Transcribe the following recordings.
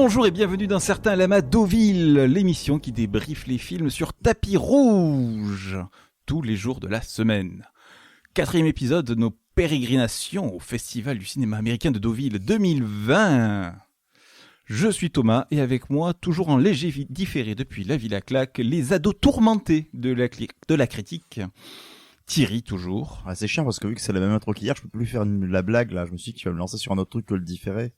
Bonjour et bienvenue dans Certains Lamas Deauville, l'émission qui débriefe les films sur tapis rouge, tous les jours de la semaine. 4e épisode de nos pérégrinations au Festival du cinéma américain de Deauville 2020. Je suis Thomas et avec moi, toujours en léger différé depuis la Villa Claque, les ados tourmentés de la critique. Thierry, toujours. Ah, c'est chiant parce que vu que c'est la même intro qu'hier, je peux plus faire la blague là. Je me suis dit que tu vas me lancer sur un autre truc que le différé.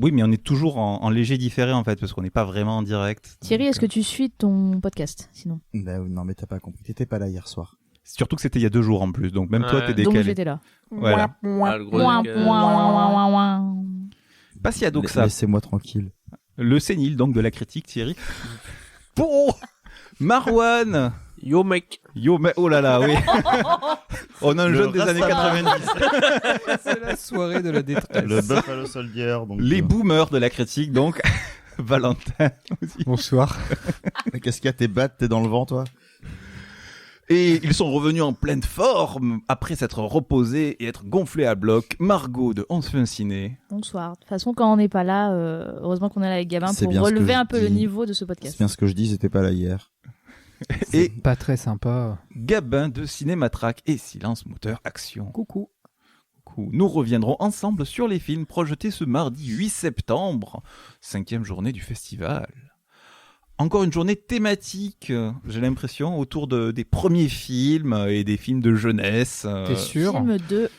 Oui, mais on est toujours en léger différé en fait, parce qu'on n'est pas vraiment en direct. Thierry, est-ce que tu suis ton podcast, sinon? Bah non, mais t'as pas compris. T'étais pas là hier soir. Surtout que c'était il y a 2 jours en plus, donc même toi t'es décalé. Donc j'étais là. Voilà. Le gros Pas si ado que ça. Laissez-moi tranquille. Le sénile donc de la critique, Thierry. Bon, Marwan. Yo mec. Yo, mais oh là là, oui. On a un jeune des années 90. C'est la soirée de la détresse. Le Buffalo Soldier. Donc, Les boomers de la critique, donc. Valentin aussi. Bonsoir. Qu'est-ce qu'il y a? T'es bad, t'es dans le vent, toi? Et ils sont revenus en pleine forme après s'être reposés et être gonflés à bloc. Margot de On se fait un ciné. Bonsoir. De toute façon, quand on n'est pas là, heureusement qu'on est là avec Gabin C'est pour bien ce que relever je un peu le dis. niveau de ce podcast. C'est bien ce que je dis, c'était pas là hier. Et Pas très sympa. Gabin de Cinématrack et Silence Moteur Action. Coucou. Nous reviendrons ensemble sur les films projetés ce mardi 8 septembre, 5e journée du festival. Encore une journée thématique, j'ai l'impression, autour des premiers films et des films de jeunesse. T'es sûr? Film 2.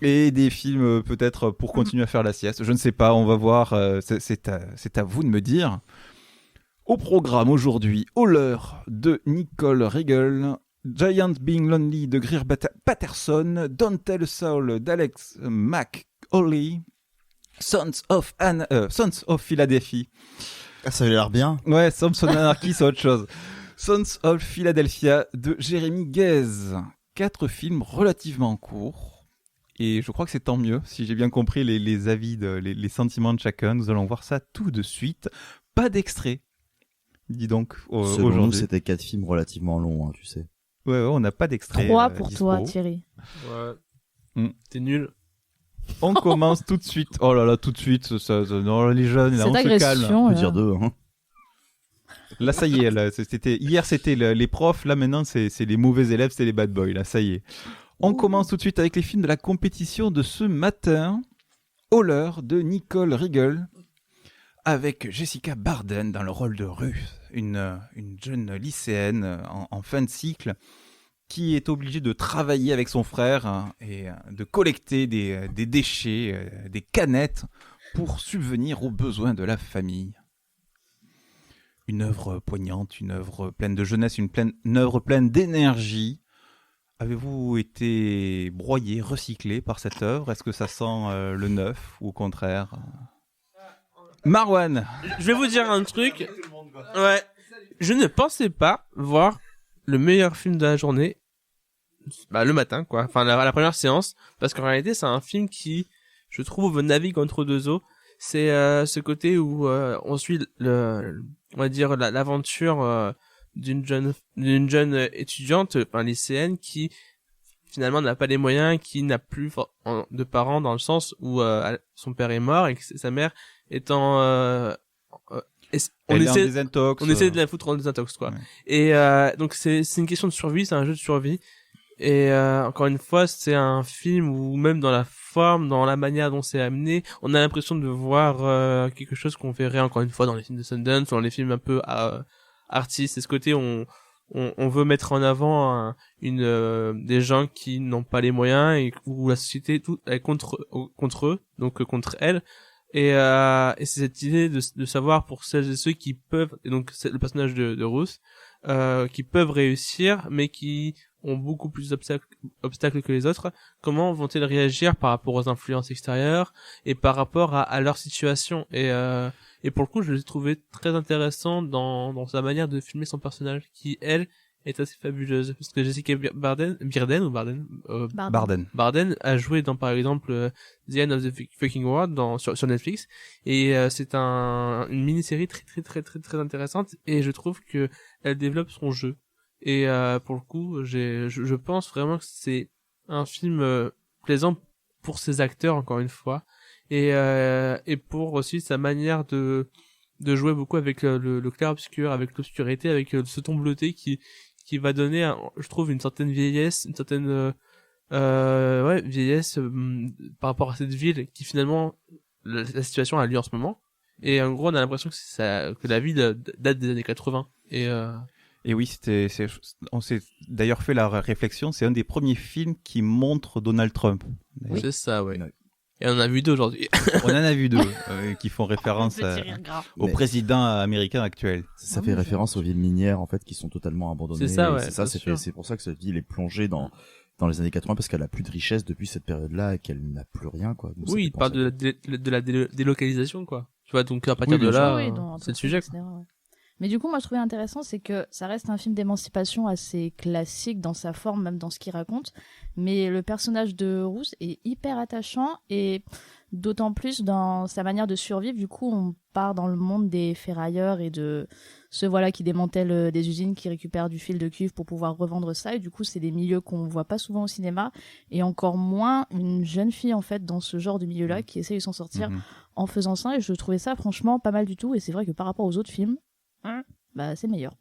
Et des films peut-être pour continuer à faire la sieste. Je ne sais pas, on va voir, c'est à vous de me dire. Au programme aujourd'hui, Holler de Nicole Riegel, Giant Being Lonely de Greer Patterson, Don't Tell a Soul d'Alex McAuley, Sons of Philadelphia. Ah, ça a l'air bien. Ouais, Sons of Anarchy, c'est autre chose. Sons of Philadelphia de Jérémy Guez. 4 films relativement courts. Et je crois que c'est tant mieux, si j'ai bien compris les avis, les sentiments de chacun. Nous allons voir ça tout de suite. Pas d'extrait. Dis donc, Selon aujourd'hui. nous, c'était 4 films relativement longs, hein, tu sais. Ouais, on n'a pas d'extrait. 3 pour dispo. toi, Thierry. Ouais. T'es nul. On commence tout de suite. Oh là là, tout de suite. Non, les jeunes, là, Cette on se calme. agression. On peut là. dire 2, hein. Là, ça y est. Là, hier, c'était les profs. Là, maintenant, c'est les mauvais élèves, c'est les bad boys. Là, ça y est. On commence tout de suite avec les films de la compétition de ce matin. Holler de Nicole Riegel, avec Jessica Barden dans le rôle de Ruth, une jeune lycéenne en fin de cycle qui est obligée de travailler avec son frère et de collecter des déchets, des canettes pour subvenir aux besoins de la famille. Une œuvre poignante, une œuvre pleine de jeunesse, une œuvre pleine d'énergie. Avez-vous été broyé, recyclé par cette œuvre? Est-ce que ça sent le neuf ou au contraire Marwan. Je vais vous dire un truc. Ouais. Je ne pensais pas voir le meilleur film de la journée, le matin, quoi. Enfin, la première séance. Parce qu'en réalité, c'est un film qui, je trouve, navigue entre deux eaux. C'est ce côté où on suit on va dire l'aventure d'une jeune étudiante, lycéenne, qui finalement n'a pas les moyens, qui n'a plus de parents, dans le sens où son père est mort et que sa mère étant on essaie de la foutre en désintox, quoi. Ouais. Et donc c'est une question de survie, c'est un jeu de survie. Et encore une fois, c'est un film où même dans la forme, dans la manière dont c'est amené, on a l'impression de voir quelque chose qu'on verrait encore une fois dans les films de Sundance, dans les films un peu artistes. C'est ce côté on veut mettre en avant des gens qui n'ont pas les moyens et où la société tout est contre eux, donc contre elle. Et c'est cette idée de savoir pour celles et ceux qui peuvent, et donc c'est le personnage de Ruth, qui peuvent réussir, mais qui ont beaucoup plus d'obstacles que les autres, comment vont-ils réagir par rapport aux influences extérieures et par rapport à leur situation. Et pour le coup, je l'ai trouvé très intéressant dans sa manière de filmer son personnage, qui, elle, est assez fabuleuse. Parce que Jessica Barden a joué dans, par exemple, The End of the Fucking World sur Netflix. Et c'est une mini-série très, très, très, très, très intéressante. Et je trouve que elle développe son jeu. Et pour le coup, je pense vraiment que c'est un film plaisant pour ses acteurs, encore une fois, et pour aussi sa manière de de jouer beaucoup avec le clair-obscur, avec l'obscurité, avec ce ton bleuté qui va donner, je trouve, une certaine vieillesse, une certaine vieillesse par rapport à cette ville qui finalement la situation a lieu en ce moment. Et en gros, on a l'impression que la ville date des années 80. Et oui, on s'est d'ailleurs fait la réflexion, c'est un des premiers films qui montre Donald Trump. C'est ça, ouais. Et on en a vu deux aujourd'hui. On en a vu deux qui font référence au président américain actuel. Ça fait référence aux villes minières en fait qui sont totalement abandonnées. C'est ça, ouais. C'est pour ça que cette ville est plongée dans les années 80 parce qu'elle a plus de richesse depuis cette période-là et qu'elle n'a plus rien quoi. Donc, oui, il parle de la délocalisation quoi. Tu vois, donc à partir de là, c'est le sujet. Etc., ouais. Mais du coup, moi, je trouvais intéressant, c'est que ça reste un film d'émancipation assez classique dans sa forme, même dans ce qu'il raconte. Mais le personnage de Ruth est hyper attachant et d'autant plus dans sa manière de survivre. Du coup, on part dans le monde des ferrailleurs et de ceux qui démantèlent des usines, qui récupèrent du fil de cuivre pour pouvoir revendre ça. Et du coup, c'est des milieux qu'on voit pas souvent au cinéma et encore moins une jeune fille en fait dans ce genre de milieu-là qui essaye de s'en sortir en faisant ça. Et je trouvais ça franchement pas mal du tout. Et c'est vrai que par rapport aux autres films, c'est meilleur.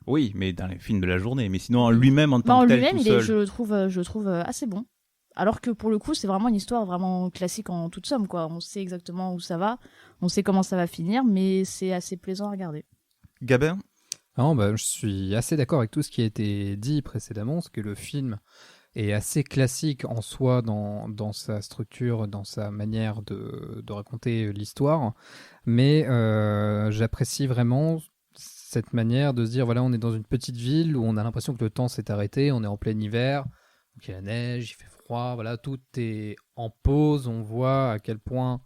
Oui, mais dans les films de la journée. Mais sinon, en lui-même, en tant que tel, lui-même, tout seul... je le trouve assez bon. Alors que pour le coup, c'est vraiment une histoire vraiment classique en toute somme, quoi. On sait exactement où ça va, on sait comment ça va finir, mais c'est assez plaisant à regarder. Gabin ? Je suis assez d'accord avec tout ce qui a été dit précédemment, c'est que le film est assez classique en soi dans sa structure, dans sa manière de raconter l'histoire, mais j'apprécie vraiment cette manière de se dire, voilà, on est dans une petite ville où on a l'impression que le temps s'est arrêté, on est en plein hiver, donc il y a la neige, il fait froid, voilà, tout est en pause, on voit à quel point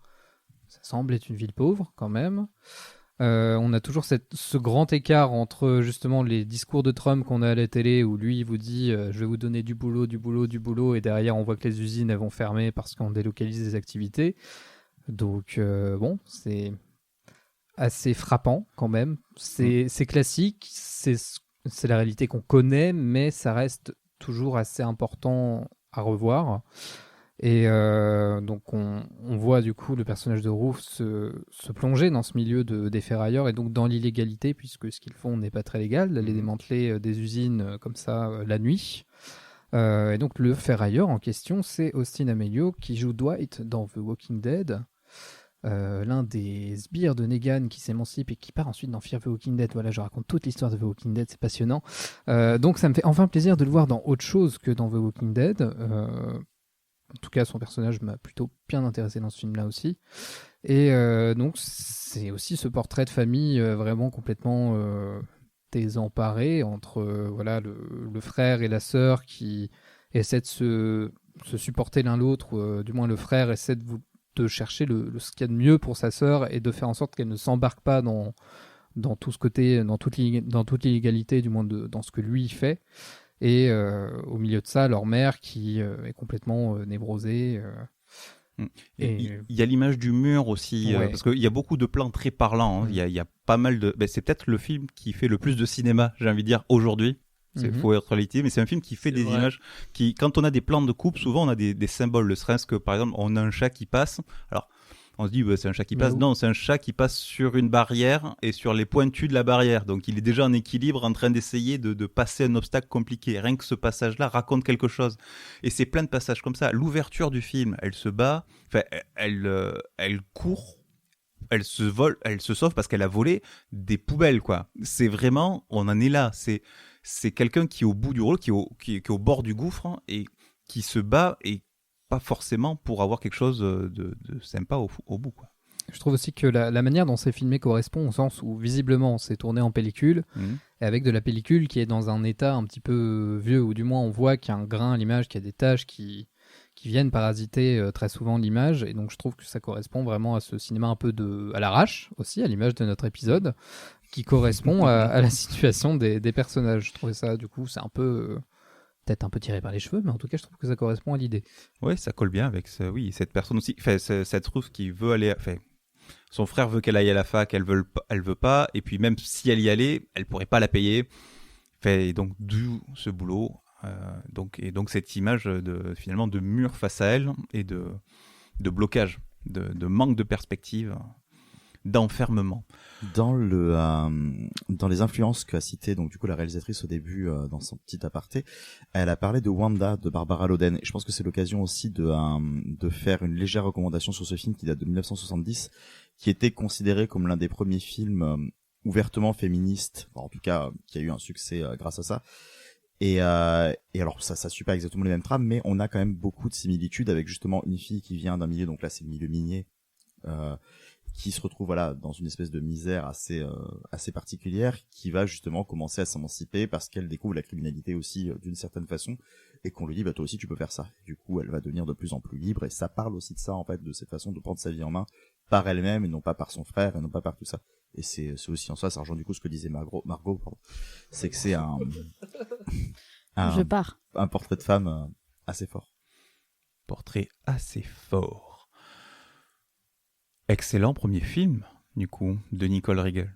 ça semble être une ville pauvre quand même. On a toujours ce grand écart entre justement les discours de Trump qu'on a à la télé où lui il vous dit je vais vous donner du boulot et derrière on voit que les usines elles vont fermer parce qu'on délocalise des activités. Donc c'est assez frappant quand même. C'est classique, c'est la réalité qu'on connaît, mais ça reste toujours assez important à revoir. Et donc on voit du coup le personnage de Ruth se plonger dans ce milieu des ferrailleurs et donc dans l'illégalité, puisque ce qu'ils font n'est pas très légal, d'aller démanteler des usines comme ça la nuit. Et donc le ferrailleur en question, c'est Austin Amelio qui joue Dwight dans The Walking Dead. L'un des sbires de Negan qui s'émancipe et qui part ensuite dans Fear the Walking Dead. Voilà, je raconte toute l'histoire de The Walking Dead, c'est passionnant. Donc ça me fait enfin plaisir de le voir dans autre chose que dans The Walking Dead. En tout cas, son personnage m'a plutôt bien intéressé dans ce film-là aussi. Et donc c'est aussi ce portrait de famille vraiment complètement désemparé entre le frère et la sœur qui essaient de se supporter l'un l'autre, du moins le frère essaie de chercher ce qu'il y a de mieux pour sa sœur et de faire en sorte qu'elle ne s'embarque pas dans tout ce côté, dans toute l'illégalité, du moins dans ce que lui fait. Et au milieu de ça, leur mère qui est complètement névrosée. Il y a l'image du mur aussi, parce qu'il y a beaucoup de plans très parlants. Il y a pas mal de... c'est peut-être le film qui fait le plus de cinéma, j'ai envie de dire, aujourd'hui. Il faut être réalité, mais c'est un film qui fait des images qui, quand on a des plans de coupe, souvent on a des symboles, ne serait-ce que par exemple on a un chat qui passe, alors on se dit c'est un chat qui passe, non, c'est un chat qui passe sur une barrière et sur les pointus de la barrière, donc il est déjà en équilibre en train d'essayer de passer un obstacle compliqué. Rien que ce passage-là raconte quelque chose, et c'est plein de passages comme ça. L'ouverture du film, elle se bat, elle court, elle se sauve parce qu'elle a volé des poubelles, quoi. C'est vraiment, on en est là, c'est quelqu'un qui est au bout du rouleau, qui est au bord du gouffre et qui se bat, et pas forcément pour avoir quelque chose de sympa au bout, quoi. Je trouve aussi que la manière dont c'est filmé correspond au sens où visiblement c'est tourné en pellicule, et avec de la pellicule qui est dans un état un petit peu vieux, ou du moins on voit qu'il y a un grain à l'image, qu'il y a des taches qui viennent parasiter très souvent l'image, et donc je trouve que ça correspond vraiment à ce cinéma un peu à l'arrache aussi, à l'image de notre épisode, qui correspond à la situation des personnages. Je trouvais ça, du coup, c'est un peu... peut-être un peu tiré par les cheveux, mais en tout cas, je trouve que ça correspond à l'idée. Oui, ça colle bien avec cette personne aussi. Cette Ruth qui veut aller... son frère veut qu'elle aille à la fac, elle veut pas, et puis même si elle y allait, elle pourrait pas la payer. Donc, d'où ce boulot. Donc cette image finalement de mur face à elle, et de blocage, de manque de perspective. d'enfermement. Dans les influences qu'a cité donc du coup la réalisatrice au début dans son petit aparté, elle a parlé de Wanda de Barbara Loden et je pense que c'est l'occasion aussi de faire une légère recommandation sur ce film qui date de 1970, qui était considéré comme l'un des premiers films ouvertement féministes, en tout cas qui a eu un succès grâce à ça. Et alors ça suit pas exactement les mêmes trames, mais on a quand même beaucoup de similitudes avec justement une fille qui vient d'un milieu, donc là c'est le milieu minier, qui se retrouve voilà dans une espèce de misère assez particulière, qui va justement commencer à s'émanciper parce qu'elle découvre la criminalité aussi d'une certaine façon, et qu'on lui dit bah toi aussi tu peux faire ça. Du coup elle va devenir de plus en plus libre, et ça parle aussi de ça en fait, de cette façon de prendre sa vie en main par elle-même et non pas par son frère et non pas par tout ça. Et c'est aussi en soi, ça rejoint du coup ce que disait Margot pardon. C'est que c'est Je pars. un portrait de femme assez fort. Portrait assez fort. Excellent premier film, du coup, de Nicole Riegel.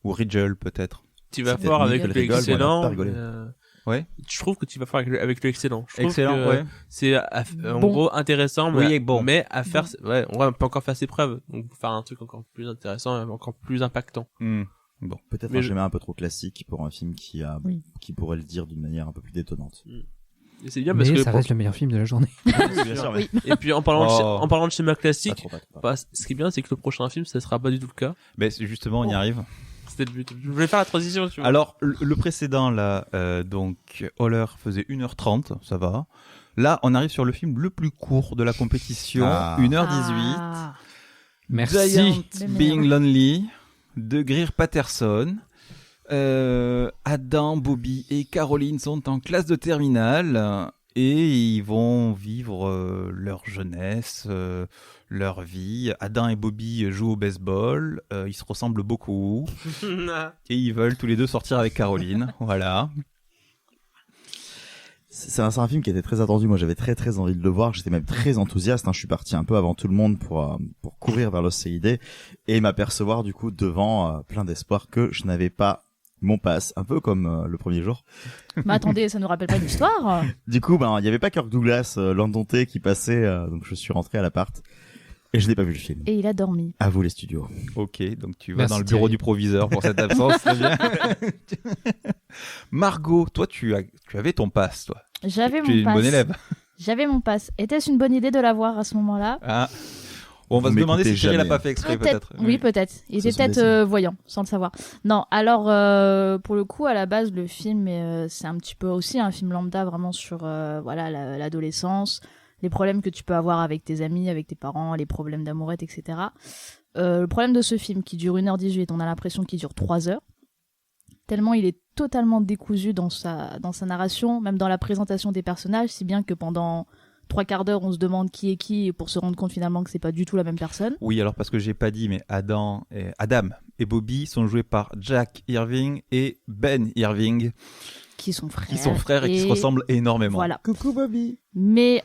Ou Riegel, peut-être. Tu vas C'était fort avec Nicole le Riegel, excellent. voilà, pas rigolé. Ouais. Je trouve que tu vas fort avec le excellent. Je trouve Excellent, que ouais. c'est en Bon. gros intéressant, Oui, mais, et bon. mais à faire, ouais, on peut encore faire ses preuves. Donc faire un truc encore plus intéressant et encore plus impactant. Peut-être Mais un je- schéma un peu trop classique pour un film qui pourrait le dire d'une manière un peu plus détonnante. Et c'est bien parce Mais que ça reste le meilleur film de la journée. Bien sûr, mais et puis en parlant Oh. de schéma pas classique, trop, pas trop. bah, ce qui est bien c'est que le prochain film ça sera pas du tout le cas. Mais justement, on y arrive. C'était le but. Je voulais faire la transition, tu vois. Alors, le précédent, là, donc, Holler faisait 1h30, ça va. Là, on arrive sur le film le plus court de la compétition, Ah. 1h18. Ah. Merci. Giant Le Being meilleur. Lonely, de Greer Patterson. Adam, Bobby et Caroline sont en classe de terminale et ils vont vivre leur jeunesse, leur vie. Adam et Bobby jouent au baseball, ils se ressemblent beaucoup et ils veulent tous les deux sortir avec Caroline. Voilà. C'est un film qui était très attendu. Moi, j'avais très très envie de le voir. J'étais même très enthousiaste. Je suis parti un peu avant tout le monde pour courir vers l'OCID et m'apercevoir du coup devant plein d'espoir que je n'avais pas mon pass, un peu comme le premier jour. Mais attendez, ça nous rappelle pas l'histoire. Du coup, il y avait pas Kirk Douglas, l'endompté qui passait, donc je suis rentré à l'appart et je n'ai pas vu le film. Et il a dormi. À vous les studios. Ok, donc tu vas Merci, dans le bureau Thierry. du proviseur pour cette absence, c'est bien. Margot, toi tu avais ton pass, toi. J'avais Tu es mon une pass. bonne élève. J'avais mon pass. Était-ce une bonne idée de l'avoir à ce moment-là? Ah. On va Vous se demander si m'écoutez Thierry l'a jamais. pas fait exprès, peut-être. Oui, peut-être. Il Ce était sont des peut-être signes. voyant, sans le savoir. Non, alors pour le coup, à la base, le film, c'est un petit peu aussi un film lambda, vraiment sur voilà l'adolescence, les problèmes que tu peux avoir avec tes amis, avec tes parents, les problèmes d'amourette, etc. Le problème de ce film, qui dure 1h18, on a l'impression qu'il dure 3 heures, tellement il est totalement décousu dans sa narration, même dans la présentation des personnages, si bien que pendant 3/4 d'heure, on se demande qui est qui pour se rendre compte finalement que c'est pas du tout la même personne. Oui, alors parce que j'ai pas dit, mais Adam et Bobby sont joués par Jack Irving et Ben Irving, Qui sont frères. qui sont frères et qui se ressemblent énormément. Voilà. Coucou Bobby. Mais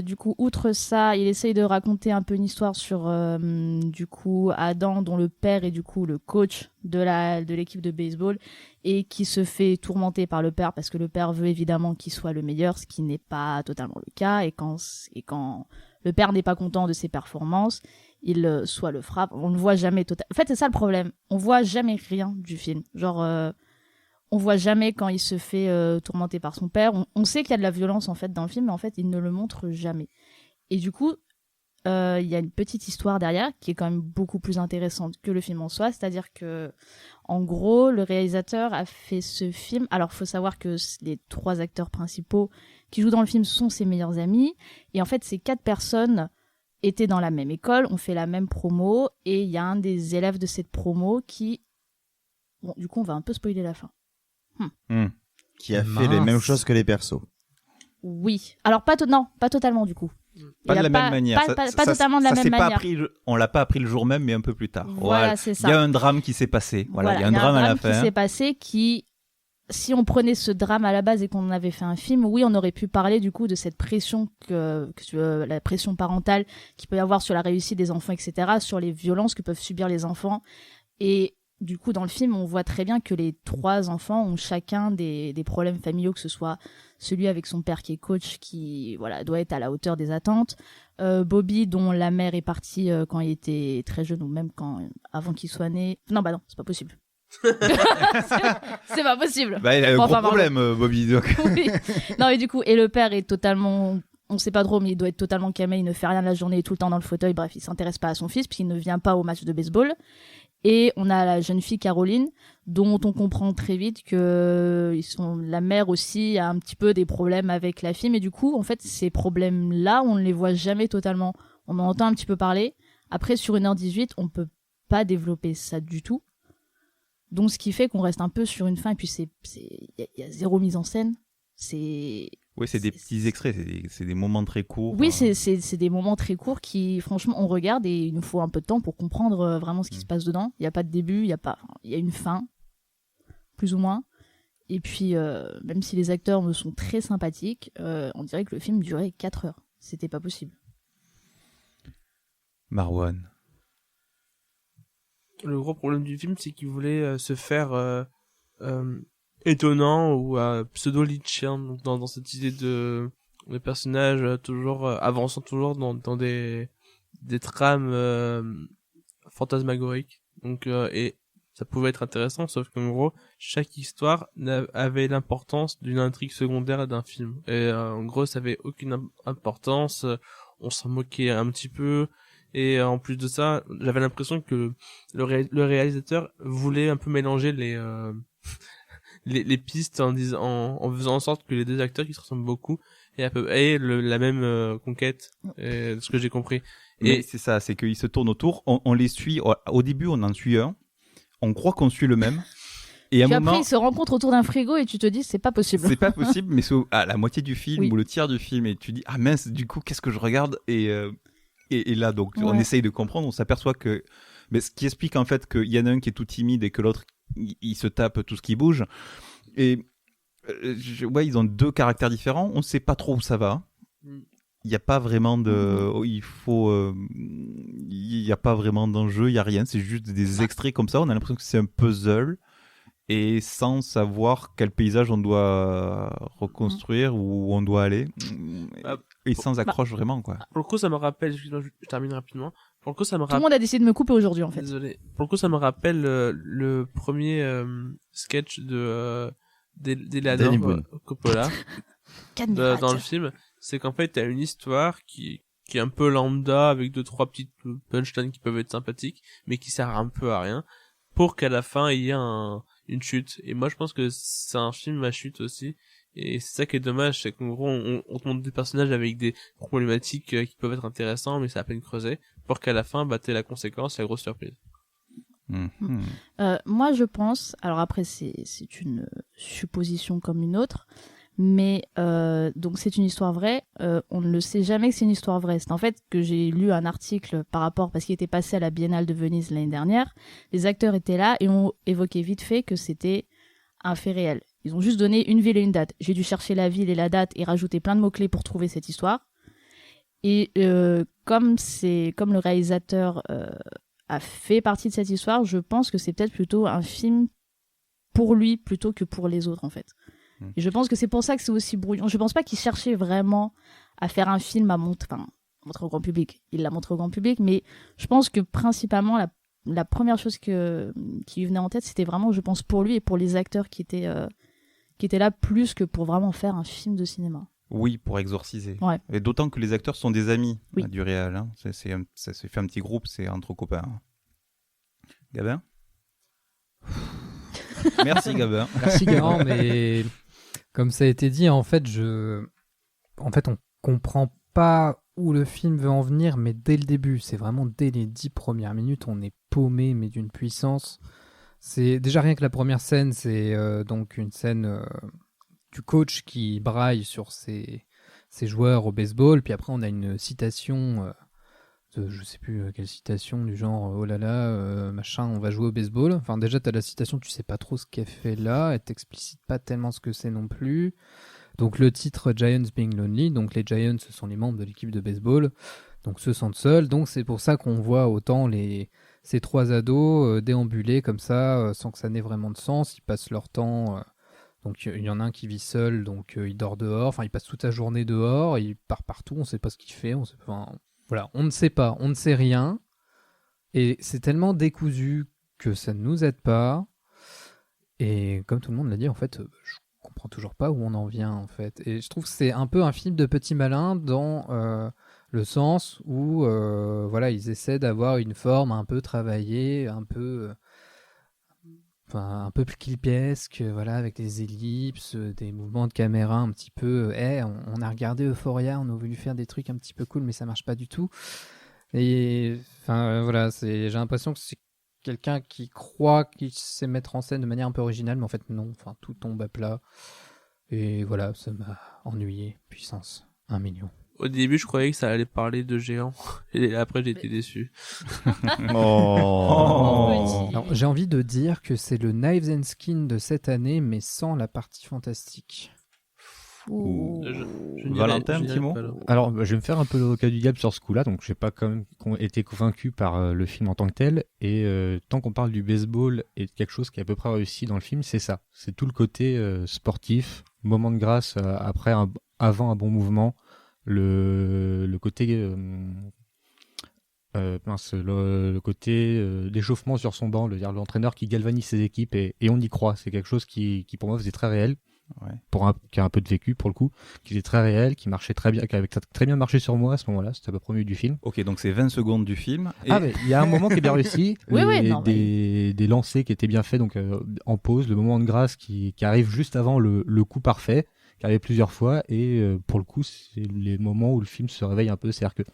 du coup, outre ça, il essaye de raconter un peu une histoire sur du coup Adam, dont le père est du coup le coach de l'équipe de baseball et qui se fait tourmenter par le père parce que le père veut évidemment qu'il soit le meilleur, ce qui n'est pas totalement le cas. Et quand le père n'est pas content de ses performances, il soit le frappe. On ne voit jamais En fait, c'est ça le problème. On voit jamais rien du film. Genre on voit jamais quand il se fait tourmenter par son père. On sait qu'il y a de la violence en fait dans le film, mais en fait il ne le montre jamais. Et du coup, il y a une petite histoire derrière qui est quand même beaucoup plus intéressante que le film en soi. C'est-à-dire que, en gros, le réalisateur a fait ce film. Alors, faut savoir que les 3 acteurs principaux qui jouent dans le film sont ses meilleurs amis. Et en fait, ces 4 personnes étaient dans la même école, ont fait la même promo. Et il y a un des élèves de cette promo qui... Bon, du coup, on va un peu spoiler la fin. Qui a fait Mince. les mêmes choses que les persos. Oui. Alors, pas totalement, du coup. Pas Il de a la même manière. Pas totalement de la ça même s'est pas manière. appris, on l'a pas appris le jour même, mais un peu plus tard. Voilà, c'est ça. Il y a un drame qui s'est passé. Voilà, il y a un il drame à la qui fin. s'est passé qui, si on prenait ce drame à la base et qu'on avait fait un film, oui, on aurait pu parler du coup de cette pression la pression parentale qu'il peut y avoir sur la réussite des enfants, etc., sur les violences que peuvent subir les enfants. Et du coup, dans le film, on voit très bien que les 3 enfants ont chacun des problèmes familiaux, que ce soit celui avec son père qui est coach, qui voilà doit être à la hauteur des attentes. Bobby, dont la mère est partie quand il était très jeune, ou même avant qu'il soit né. Non, c'est pas possible. c'est pas possible. Bah, il a un Bon, gros enfin, problème, Bobby. Donc. Oui. Non, et du coup, et le père est totalement, on sait pas trop, mais il doit être totalement camé, il ne fait rien de la journée, il est tout le temps dans le fauteuil, bref, il s'intéresse pas à son fils, puisqu'il ne vient pas au match de baseball. Et on a la jeune fille Caroline, dont on comprend très vite que la mère aussi a un petit peu des problèmes avec la fille, mais du coup, en fait, ces problèmes-là, on ne les voit jamais totalement. On en entend un petit peu parler. Après, sur 1h18, on peut pas développer ça du tout. Donc, ce qui fait qu'on reste un peu sur une fin, et puis il y a zéro mise en scène. Oui, c'est des petits extraits, c'est des moments très courts. Oui, c'est des moments très courts qui, franchement, on regarde et il nous faut un peu de temps pour comprendre vraiment ce qui se passe dedans. Il n'y a pas de début, il y a une fin, plus ou moins. Et puis, même si les acteurs me sont très sympathiques, on dirait que le film durait 4 heures. C'était pas possible. Marwan. Le gros problème du film, c'est qu'il voulait se faire étonnant ou pseudo-litchien, donc dans cette idée de personnages toujours avançant toujours dans des trames fantasmagoriques. Donc et ça pouvait être intéressant, sauf qu'en gros chaque histoire avait l'importance d'une intrigue secondaire d'un film. Et en gros ça avait aucune importance, on s'en moquait un petit peu. Et en plus de ça, j'avais l'impression que le réalisateur voulait un peu mélanger les pistes en faisant en sorte que les 2 acteurs qui se ressemblent beaucoup aient la même conquête, de ce que j'ai compris. Mais c'est ça, c'est qu'ils se tournent autour, on les suit, au début on en suit un, on croit qu'on suit le même, et à un moment... Après ils se rencontrent autour d'un frigo et tu te dis c'est pas possible. C'est pas possible, mais c'est à la moitié du film, oui. ou le tiers du film, et tu dis ah mince, du coup qu'est-ce que je regarde, et là donc on Ouais. essaye de comprendre, on s'aperçoit que... Mais ce qui explique en fait qu'il y en a un qui est tout timide et que l'autre il se tape tout ce qui bouge, et ils ont 2 caractères différents, on sait pas trop où ça va. Il n'y a pas vraiment il y a pas vraiment d'enjeu, il y a rien, c'est juste des extraits comme ça, on a l'impression que c'est un puzzle et sans savoir quel paysage on doit reconstruire, où on doit aller, et sans accroche vraiment quoi. Pour le coup ça me rappelle, je termine rapidement, pour le coup ça me Tout le monde a décidé de me couper aujourd'hui en fait. Désolé. Pour le coup, ça me rappelle le premier sketch d'Eleanor Coppola dans le film. C'est qu'en fait, t'as une histoire qui est un peu lambda avec 2-3 petites punchlines qui peuvent être sympathiques, mais qui sert un peu à rien, pour qu'à la fin il y ait une chute. Et moi, je pense que c'est un film à chute aussi. Et c'est ça qui est dommage, c'est qu'en gros, on te montre des personnages avec des problématiques qui peuvent être intéressants, mais c'est à peine creusé, pour qu'à la fin, t'aies la conséquence, la grosse surprise. Moi, je pense, alors après, c'est une supposition comme une autre, mais donc c'est une histoire vraie. On ne le sait jamais que c'est une histoire vraie. C'est en fait que j'ai lu un article parce qu'il était passé à la Biennale de Venise l'année dernière. Les acteurs étaient là et ont évoqué vite fait que c'était un fait réel. Ils ont juste donné une ville et une date. J'ai dû chercher la ville et la date et rajouter plein de mots-clés pour trouver cette histoire. Et comme le réalisateur a fait partie de cette histoire, je pense que c'est peut-être plutôt un film pour lui plutôt que pour les autres en fait. Et je pense que c'est pour ça que c'est aussi brouillon. Je pense pas qu'il cherchait vraiment à faire un film à montrer au grand public. Il l'a montré au grand public, mais je pense que principalement la première chose qui lui venait en tête, c'était vraiment, je pense, pour lui et pour les acteurs qui étaient là plus que pour vraiment faire un film de cinéma. Oui, pour exorciser. Ouais. Et d'autant que les acteurs sont des amis du réal. Hein. Ça s'est fait un petit groupe, c'est entre copains. Gabin. Merci Gabin. Merci Gabin, mais comme ça a été dit, en fait, on comprend pas où le film veut en venir, mais dès le début, c'est vraiment dès les 10 premières minutes, on est paumé, mais d'une puissance. C'est déjà rien que la première scène, c'est donc une scène du coach qui braille sur ses joueurs au baseball, puis après on a une citation je sais plus quelle citation, du genre oh là là, machin, on va jouer au baseball. Enfin, déjà, t'as la citation, tu sais pas trop ce qu'elle fait là, elle t'explicite pas tellement ce que c'est non plus. Donc, le titre Giants Being Lonely, donc les Giants, ce sont les membres de l'équipe de baseball, donc se sentent seuls. Donc, c'est pour ça qu'on voit autant ces 3 ados déambuler comme ça, sans que ça n'ait vraiment de sens. Ils passent leur temps... donc il y en a un qui vit seul, donc il dort dehors. Enfin, il passe toute sa journée dehors, il part partout, on ne sait pas ce qu'il fait. Voilà, on ne sait pas, on ne sait rien. Et c'est tellement décousu que ça ne nous aide pas. Et comme tout le monde l'a dit, en fait, je comprends toujours pas où on en vient, en fait. Et je trouve que c'est un peu un film de petit malin dans le sens où, voilà, ils essaient d'avoir une forme un peu travaillée, un peu clipesque, voilà, avec des ellipses, des mouvements de caméra un petit peu. On a regardé Euphoria, on a voulu faire des trucs un petit peu cool, mais ça marche pas du tout. Et voilà, j'ai l'impression que c'est quelqu'un qui croit qu'il sait mettre en scène de manière un peu originale, mais en fait non, tout tombe à plat. Et voilà, ça m'a ennuyé. Puissance 1 million. Au début, je croyais que ça allait parler de géants. Et après, j'ai été déçu. Oh. Alors, j'ai envie de dire que c'est le Knives and Skin de cette année, mais sans la partie fantastique. Ouh. Je n'irai- Valentin, je un n'irai petit mot pas là. Alors, je vais me faire un peu l'avocat du diable sur ce coup-là, donc j'ai pas quand même été convaincu par le film en tant que tel. Et tant qu'on parle du baseball et de quelque chose qui est à peu près réussi dans le film, c'est ça. C'est tout le côté sportif, moment de grâce avant un bon mouvement, le côté le côté d'échauffement sur son banc, l'entraîneur qui galvanise ses équipes et on y croit. C'est quelque chose qui pour moi faisait très réel. Ouais. Qui a un peu de vécu pour le coup, qui était très réel, qui marchait très bien, qui avait très bien marché sur moi à ce moment-là, c'était à peu près au milieu du film. Ok, donc c'est 20 secondes du film. Et... Ah mais il y a un moment qui est bien réussi, Oui, des lancers qui étaient bien faits, donc en pause, le moment de grâce qui arrive juste avant le coup parfait, qui arrive plusieurs fois, et pour le coup c'est les moments où le film se réveille un peu, c'est-à-dire que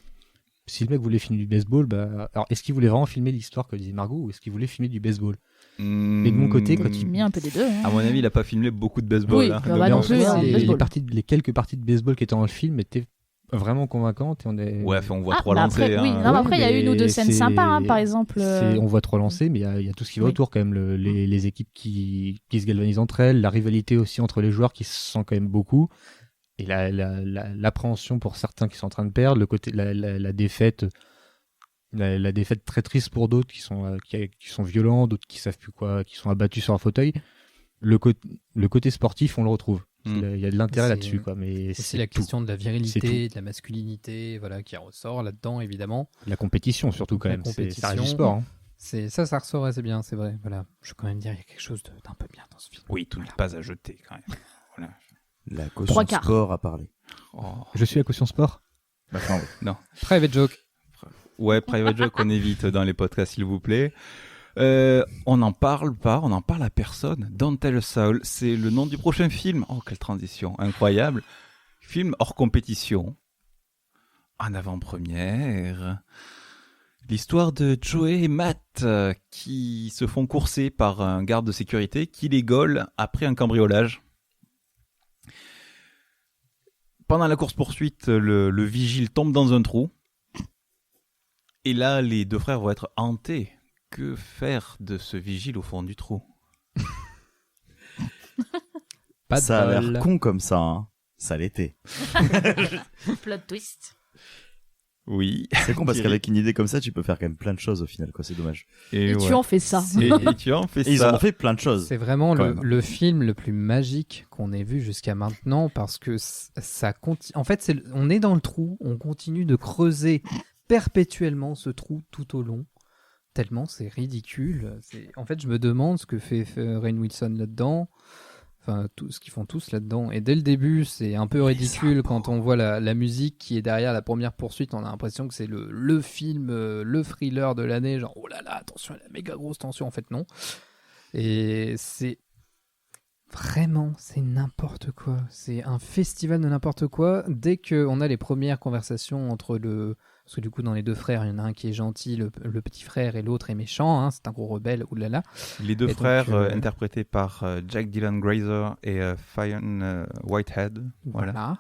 si le mec voulait filmer du baseball, alors est-ce qu'il voulait vraiment filmer l'histoire que disait Margot, ou est-ce qu'il voulait filmer du baseball? Et de mon côté, quand J'ai mis un peu des deux. À mon avis, il a pas filmé beaucoup de baseball. Oui, hein. bah, Mais non en plus, soi, hein, baseball. les quelques parties de baseball qui étaient dans le film étaient vraiment convaincantes et on est. Ouais, on voit 3 bah lancers. après, oui. hein. Non, mais après, il y a mais une ou deux scènes c'est- sympas, hein, par exemple. On voit 3 lancers, mais il y a tout ce qui va Oui. autour quand même, les équipes qui se galvanisent entre elles, la rivalité aussi entre les joueurs qui se sent quand même beaucoup, et l'appréhension pour certains qui sont en train de perdre, le côté la défaite. La défaite très triste pour d'autres qui sont violents, d'autres qui savent plus quoi, qui sont abattus sur un fauteuil. Le côté sportif, on le retrouve. Il y a de l'intérêt C'est- là-dessus, quoi. Mais C'est c'est la tout. question de la C'est virilité, de la masculinité, voilà, qui ressort là-dedans, évidemment. La compétition, surtout quand La même. Ça reste du compétition. sport. Hein. Ça ressort assez bien, c'est vrai. Voilà, je veux quand même dire, il y a quelque chose d'un peu bien dans ce film. Oui, tout n'est pas à jeter quand même. Voilà. La Trois caution quarts. sport a parlé. Oh. Je suis à caution sport. Maintenant, oui. Private joke. Ouais, Private Joke, on évite dans les podcasts, s'il vous plaît. On n'en parle pas, on n'en parle à personne. Don't Tell a Soul, c'est le nom du prochain film. Oh, quelle transition, incroyable. Film hors compétition. En avant-première. L'histoire de Joey et Matt qui se font courser par un garde de sécurité qui les gaulle après un cambriolage. Pendant la course-poursuite, le vigile tombe dans un trou. Et là, les 2 frères vont être hantés. Que faire de ce vigile au fond du trou? Pas de Ça a bol. l'air con comme ça, hein. Ça l'était. Plot twist. Oui. C'est con parce Thierry. qu'avec une idée comme ça, tu peux faire quand même plein de choses au final, quoi. C'est dommage. Et tu en fais ça. Et tu en fais Et ils ça. en ont fait plein de choses. C'est vraiment Quand même. le film le plus magique qu'on ait vu jusqu'à maintenant parce que ça continue. En fait, on est dans le trou, on continue de creuser perpétuellement ce trou tout au long. Tellement c'est ridicule. En fait, je me demande ce que fait Rainn Wilson là-dedans. Enfin, tout ce qu'ils font tous là-dedans. Et dès le début, c'est un peu ridicule quand on voit la musique qui est derrière la première poursuite. On a l'impression que c'est le film, le thriller de l'année. Genre, oh là là, attention, la méga grosse tension. En fait, non. Et c'est vraiment, c'est n'importe quoi. C'est un festival de n'importe quoi. Dès qu'on a les premières conversations entre parce que du coup, dans les 2 frères, il y en a un qui est gentil, le petit frère, et l'autre est méchant. Hein, c'est un gros rebelle, oulala. Les 2 Et donc, frères interprétés par Jack Dylan Grazer et Fionn Whitehead. Voilà.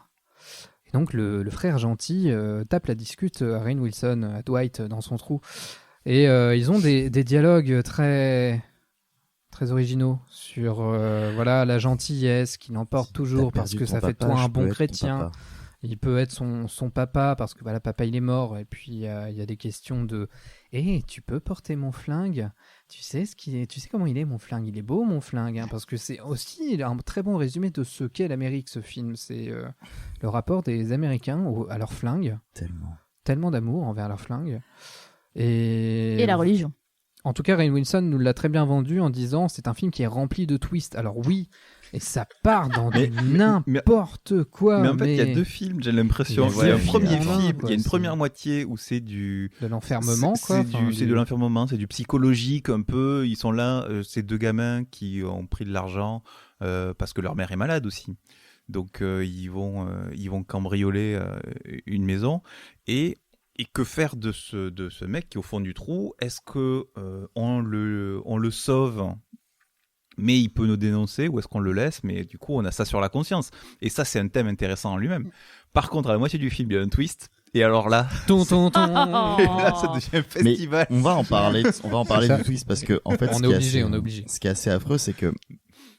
Et donc, le frère gentil tape la discute à Rainn Wilson, à Dwight, dans son trou. Et ils ont des dialogues très, très originaux sur voilà, la gentillesse qui l'emporte toujours T'as parce perdu que ton ça fait de papa, toi un je peux bon être ton chrétien. papa. Il peut être son papa parce que voilà, papa il est mort et puis il y a des questions de tu peux porter mon flingue? Tu sais comment il est mon flingue? Il est beau mon flingue hein, parce que c'est aussi un très bon résumé de ce qu'est l'Amérique ce film, c'est le rapport des Américains à leur flingue. Tellement d'amour envers leur flingue. Et la religion. En tout cas, Rainn Wilson nous l'a très bien vendu en disant c'est un film qui est rempli de twists. Alors oui, et ça part dans n'importe quoi. Mais en fait, il y a 2 films, j'ai l'impression. Il y a un premier film, il y a une première moitié où c'est de l'enfermement, quoi. C'est de l'enfermement, c'est du psychologique un peu. Ils sont là, ces 2 gamins qui ont pris de l'argent parce que leur mère est malade aussi. Donc ils vont cambrioler une maison et que faire de ce mec qui est au fond du trou? Est-ce que on le sauve, mais il peut nous dénoncer, ou est-ce qu'on le laisse, mais du coup on a ça sur la conscience? Et ça, c'est un thème intéressant en lui-même. Par contre, à la moitié du film, il y a un twist. Et alors là, et là, ça devient un festival. Mais on va en parler du twist parce que en fait, on est obligé. Ce qui est assez affreux, c'est que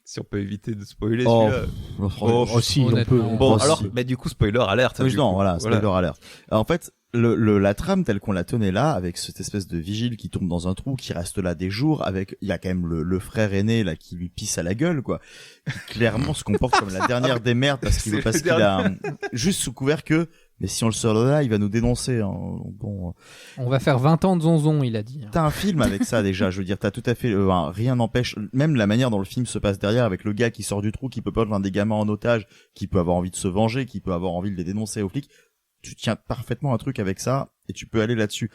si on peut éviter de spoiler celui-là. Si on peut. Bon, alors, mais du coup, spoiler alerte. Oui, non, voilà, spoiler alerte. En fait, la trame telle qu'on la tenait là, avec cette espèce de vigile qui tombe dans un trou, qui reste là des jours, il y a quand même le frère aîné là qui lui pisse à la gueule, quoi, qui clairement se comporte comme la dernière des merdes parce qu'il a juste sous couvert que. Mais si on le sort de là, il va nous dénoncer. Hein. Bon, on va faire 20 ans de zonzon, il a dit. T'as un film avec ça déjà, je veux dire, t'as tout à fait... rien n'empêche, même la manière dont le film se passe derrière, avec le gars qui sort du trou, qui peut prendre des gamins en otage, qui peut avoir envie de se venger, qui peut avoir envie de les dénoncer aux flics. Tu tiens parfaitement un truc avec ça, et tu peux aller là-dessus.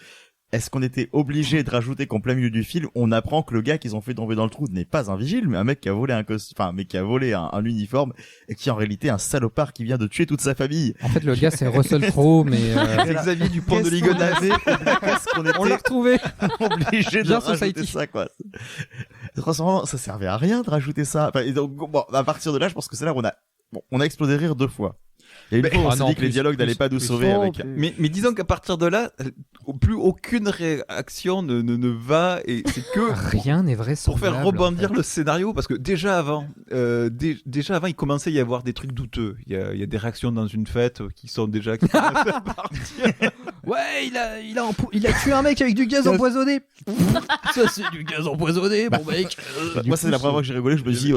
Est-ce qu'on était obligé de rajouter qu'en plein milieu du film, on apprend que le gars qu'ils ont fait tomber dans le trou n'est pas un vigile, mais un mec qui a volé un uniforme, et qui est en réalité un salopard qui vient de tuer toute sa famille. En fait, le gars, c'est Russell Crowe, mais c'est Xavier Dupont de Ligonnès. On l'a retrouvé. Obligé de rajouter ça, quoi. Franchement, ça servait à rien de rajouter ça. Enfin, et donc, bon, à partir de là, je pense que c'est là où on a explosé de rire 2 fois. Et une fois, on s'est dit que les dialogues n'allaient pas nous sauver avec. Mais disons qu'à partir de là, plus aucune réaction ne va, et c'est que rien n'est vrai pour faire rebondir le scénario, parce que déjà avant, il commençait à y avoir des trucs douteux. Il y a des réactions dans une fête qui sont déjà qui commencent à partir. Ouais, il a tué un mec avec du gaz empoisonné. Ça, c'est du gaz empoisonné, bon mec. Moi, c'est la première fois que j'ai rigolé. Je me dis,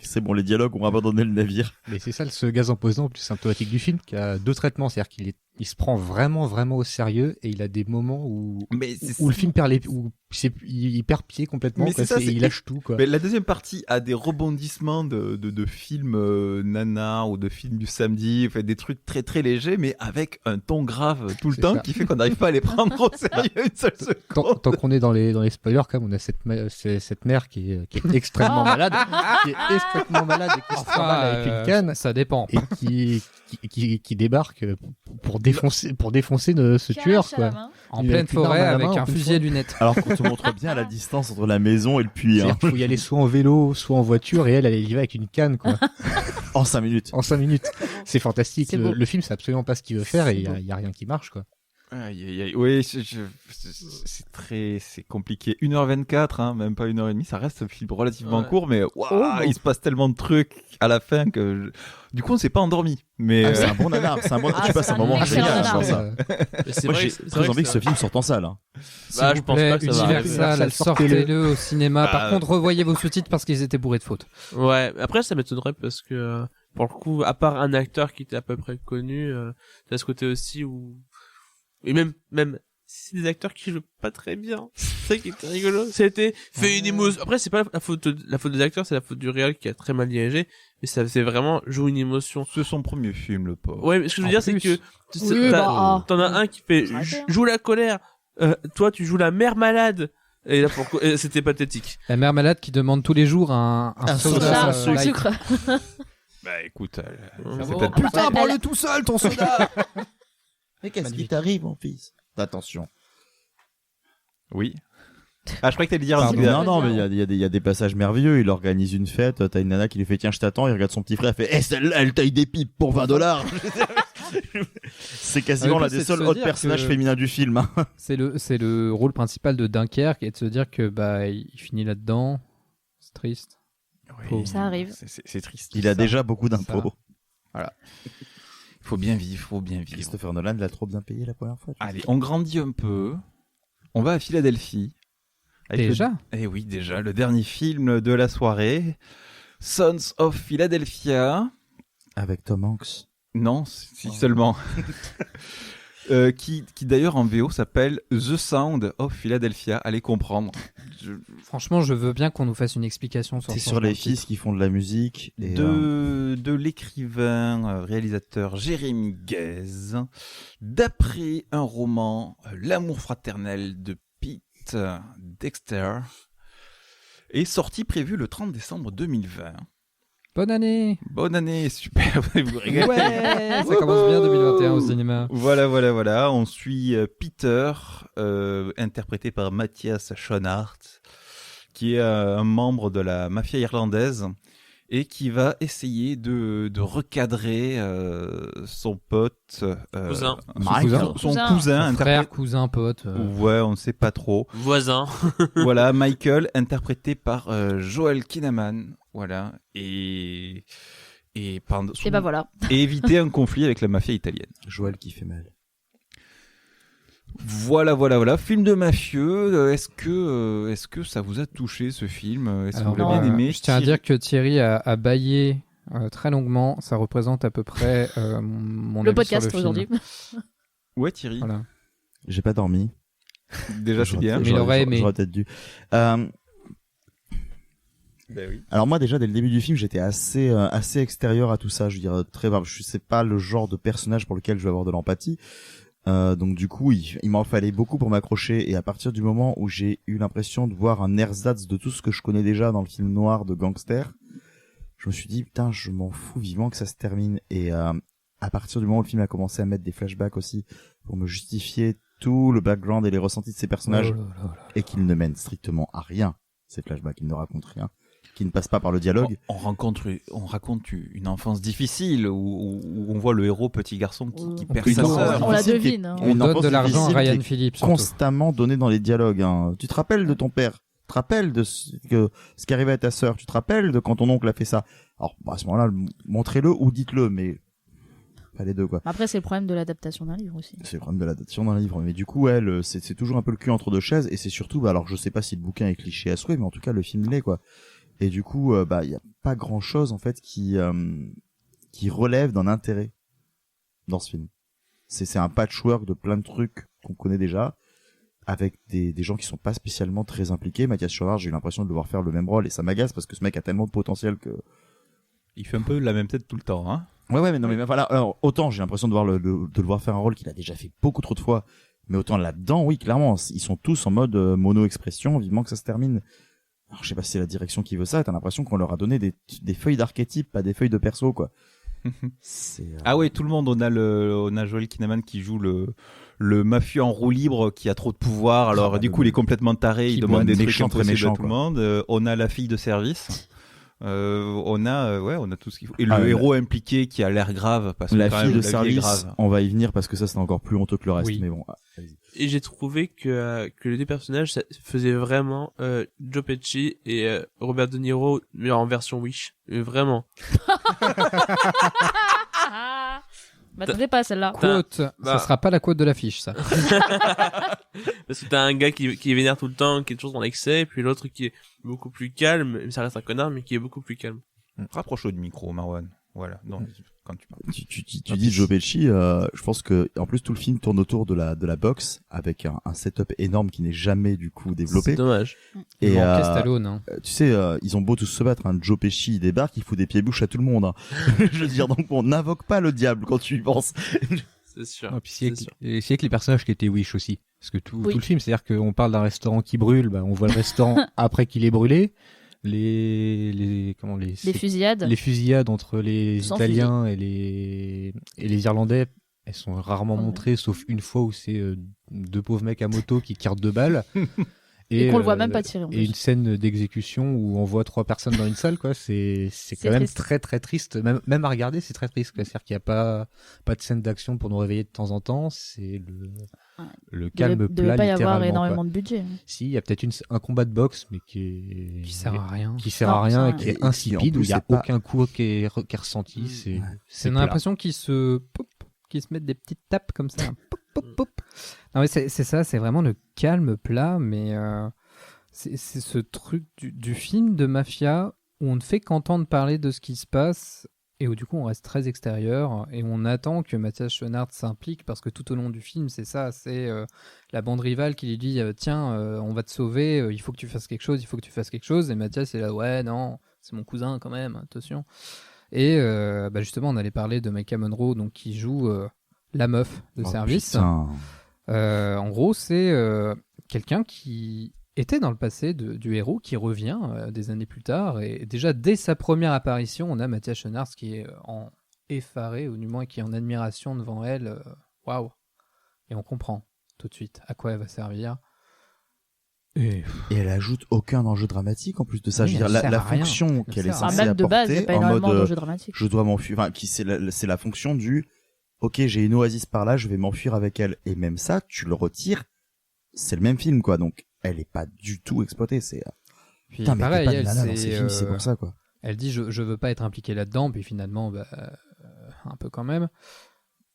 c'est bon, les dialogues, on va abandonner le navire. Mais c'est ça, ce gaz empoisonnant, plus symptomatique du film, qui a 2 traitements, c'est-à-dire qu'il se prend vraiment au sérieux, et il a des moments où le film perd il perd pied complètement, il lâche tout, quoi. Mais la deuxième partie a des rebondissements de films nana ou de films du samedi, fait des trucs très très légers, mais avec un ton grave tout le temps, qui fait qu'on n'arrive pas à les prendre au sérieux une seule seconde. Tant qu'on est dans les spoilers, quand même, on a cette mère qui est extrêmement malade, et qui se travaille avec une canne. Ça dépend. Et qui débarque pour défoncer ce tueur, quoi. En pleine forêt avec un fusil à lunettes. Alors qu'on te montre bien la distance entre la maison et le puits. Il faut y aller soit en vélo, soit en voiture, et elle y va avec une canne, quoi. En 5 minutes. C'est fantastique. Le film, c'est absolument pas ce qu'il veut faire, et il y a rien qui marche, quoi. Oui, c'est compliqué. 1h24, hein, même pas 1h30, ça reste un film relativement court, mais il se passe tellement de trucs à la fin que du coup on s'est pas endormi. Mais c'est un bon nanar, tu passes un moment génial. Moi, j'ai très envie que ce film sorte en salle. Hein. Je pense pas que ça va Universal, sortez-le au cinéma. Par contre, revoyez vos sous-titres parce qu'ils étaient bourrés de fautes. Ouais, après ça m'étonnerait parce que pour le coup, à part un acteur qui était à peu près connu, t'as ce côté aussi où et même c'est des acteurs qui jouent pas très bien. C'est ça qui était rigolo. Ça a été fait une émotion. Après, c'est pas la faute des acteurs, c'est la faute du réal qui a très mal dirigé. Mais ça faisait vraiment jouer une émotion. C'est son premier film, le pauvre. Ouais, mais ce que je veux dire, c'est que t'en as un qui fait joue la colère. Toi, tu joues la mère malade. Et là, c'était pathétique. La mère malade qui demande tous les jours un soda, un sucre. Bah écoute, putain, prends-le tout seul, ton soda. Mais qu'est-ce qui t'arrive, mon fils? Attention. Oui. Ah, je croyais que t'allais dire non, mais il y a des passages merveilleux. Il organise une fête, t'as une nana qui lui fait tiens, je t'attends, il regarde son petit frère, il fait celle-là, elle taille des pipes pour $20. C'est quasiment l'un des seuls autres personnages féminins du film. Hein. C'est le rôle principal de Dunkerque, et de se dire que il finit là-dedans. C'est triste. Oui, ça arrive. C'est triste. Il a déjà beaucoup d'impôts. Voilà. Faut bien vivre, faut bien vivre. Christopher Nolan l'a trop bien payé la première fois. Allez, on grandit un peu. On va à Philadelphie. Avec Déjà Eh oui, déjà, le dernier film de la soirée. Sons of Philadelphia. Avec Tom Hanks. Non, si seulement. Qui d'ailleurs en VO s'appelle The Sound of Philadelphia. Allez comprendre. Franchement, je veux bien qu'on nous fasse une explication sur C'est ce sur les changement de titre. fils qui font de la musique. Et, De l'écrivain, réalisateur Jérémy Guez, d'après un roman, L'amour fraternel de Pete Dexter, est sorti prévu le 30 décembre 2020. Bonne année. Bonne année, super, vous vous régalez. Ouais, ça commence bien 2021 au cinéma. Voilà. On suit Peter, interprété par Matthias Schoenaerts, qui est un membre de la mafia irlandaise et qui va essayer de recadrer son pote, Cousin. son cousin, Frère, cousin, pote. Ouais, on ne sait pas trop. Voisin. Voilà, Michael, interprété par Joel Kinnaman. Voilà, et pendant Et bah voilà. et éviter un conflit avec la mafia italienne. Joël qui fait mal. Voilà. Film de mafieux. Est-ce que ça vous a touché ce film? Est-ce que Alors, vous l'avez bien aimé? je tiens à dire que Thierry a bâillé très longuement. Ça représente à peu près mon Le avis podcast sur le film. aujourd'hui. Ouais, Thierry. Voilà. J'ai pas dormi. Déjà, c'est bien. Mais il aurait aimé. J'aurais peut-être dû. Ben oui. Alors moi déjà dès le début du film j'étais assez extérieur à tout ça. Je veux dire je sais pas le genre de personnage pour lequel je vais avoir de l'empathie. Donc du coup il m'en fallait beaucoup pour m'accrocher, et à partir du moment où j'ai eu l'impression de voir un ersatz de tout ce que je connais déjà dans le film noir de gangster, je me suis dit putain je m'en fous vivement que ça se termine. Et à partir du moment où le film a commencé à mettre des flashbacks aussi pour me justifier tout le background et les ressentis de ces personnages, et qu'ils ne mènent strictement à rien, ces flashbacks, ils ne racontent rien, qui ne passent pas par le dialogue. On raconte une enfance difficile où on voit le héros petit garçon qui perd sa Plutôt, sœur. On la difficile, devine. Hein. On Une donne enfance de l'argent à difficile Ryan qui est Phillips. surtout. constamment donné dans les dialogues. Hein. Tu te rappelles de ton père? Tu te rappelles de ce qui arrivait à ta sœur? Tu te rappelles de quand ton oncle a fait ça? Alors à ce moment-là, montrez-le ou dites-le, mais pas les deux quoi. Après, c'est le problème de l'adaptation d'un livre aussi. C'est le problème de l'adaptation d'un livre. Mais du coup, c'est toujours un peu le cul entre deux chaises, et c'est surtout, alors je sais pas si le bouquin est cliché à souhait, mais en tout cas le film l'est quoi. Et du coup, il y a pas grand-chose en fait qui relève d'un intérêt dans ce film. C'est un patchwork de plein de trucs qu'on connaît déjà, avec des gens qui sont pas spécialement très impliqués. Mathias Schoenaerts, j'ai eu l'impression de devoir faire le même rôle, et ça m'agace parce que ce mec a tellement de potentiel que... Il fait un peu la même tête tout le temps, hein. Ouais, mais non, mais voilà. Alors, autant j'ai l'impression de le voir faire un rôle qu'il a déjà fait beaucoup trop de fois, mais autant là-dedans, oui, clairement, ils sont tous en mode mono-expression, vivement que ça se termine. Alors, je sais pas si c'est la direction qui veut ça, t'as l'impression qu'on leur a donné des feuilles d'archétypes, pas des feuilles de perso, quoi. Ah ouais, tout le monde, on a Joel Kinnaman qui joue le mafieux en roue libre qui a trop de pouvoir, alors du coup il est complètement taré, il demande des trucs méchant, très impossibles à méchant, tout le quoi. monde. On a la fille de service. On a tout ce qu'il faut. Et Ah, le ouais, héros impliqué qui a l'air grave parce que La quand fille même, de la vie est service, grave. on va y venir parce que ça c'est encore plus honteux que le reste, Oui. mais bon. Allez-y. Et j'ai trouvé que les deux personnages ça faisaient vraiment Joe Pesci et Robert De Niro, mais en version Wish. Vraiment. M'attendez pas à celle-là. Quote, Bah. ça sera pas la quote de l'affiche, ça. Parce que t'as un gars qui est vénère tout le temps, qui est toujours dans l'excès, et puis l'autre qui est beaucoup plus calme, mais ça reste un connard, mais qui est beaucoup plus calme. Rapproche-le du micro, Marwan. Voilà, donc, quand tu parles. Tu dis Joe Pesci, je pense que en plus tout le film tourne autour de la boxe, avec un setup énorme qui n'est jamais du coup C'est développé. dommage. Il Et manquait Stallone, hein. tu sais, ils ont beau tous se battre, hein, Joe Pesci il débarque, il fout des pieds-bouches à tout le monde. Hein. Je veux dire, donc on n'invoque pas le diable quand tu y penses. C'est sûr. Ah, puis c'est C'est sûr. avec les personnages qui étaient Wish aussi. Parce que tout Oui. le film, c'est-à-dire qu'on parle d'un restaurant qui brûle, bah, on voit le restaurant après qu'il est brûlé. Les fusillades. les fusillades entre les Sans Italiens et les Irlandais, elles sont rarement Ouais. montrées, sauf une fois où c'est deux pauvres mecs à moto qui tirent de balles. Et qu'on le voit même pas tirer en Et plus. une scène d'exécution où on voit 3 personnes dans une salle, quoi. C'est quand même triste. très très triste. Même à regarder, c'est très triste, quoi. C'est-à-dire qu'il n'y a pas de scène d'action pour nous réveiller de temps en temps. C'est le calme Devait plat, pas y avoir littéralement, énormément quoi. de budget. Si, il y a peut-être un combat de boxe, mais qui Sert à rien. sert Non, à rien, ça- et qui Et est qui, en insipide, où plus, il n'y a c'est pas- aucun coup qui est ressenti. C'est On a plat. l'impression qu'il se qui se mettent des petites tapes comme ça. Pop, pop, pop. Non mais c'est ça, c'est vraiment le calme plat, mais c'est ce truc du film de mafia où on ne fait qu'entendre parler de ce qui se passe et où du coup on reste très extérieur et on attend que Mathias Schoenaerts s'implique parce que tout au long du film c'est ça, c'est la bande rivale qui lui dit tiens on va te sauver, il faut que tu fasses quelque chose, il faut que tu fasses quelque chose, et Mathias est là ouais non c'est mon cousin quand même, attention. Et justement on allait parler de Maika Monroe donc, qui joue la meuf de service. En gros c'est quelqu'un qui était dans le passé du héros qui revient des années plus tard, et déjà dès sa première apparition on a Mathias Schoenaerts qui est en effaré ou du moins qui est en admiration devant elle, waouh, et on comprend tout de suite à quoi elle va servir. Et elle ajoute aucun enjeu dramatique en plus de ça. Oui, je veux dire, la fonction qu'elle est censée même de base, il n'y a apporter pas en énormément mode d'enjeux dramatiques. je dois m'enfuir, enfin, c'est la fonction du ok, j'ai une oasis par là, je vais m'enfuir avec elle. Et même ça, tu le retires, c'est le même film quoi. Donc elle est pas du tout exploitée. C'est puis putain, mais pareil, t'es pas de elle, nana dans ces films, c'est pour ça quoi. Elle dit je veux pas être impliquée là-dedans, puis finalement un peu quand même.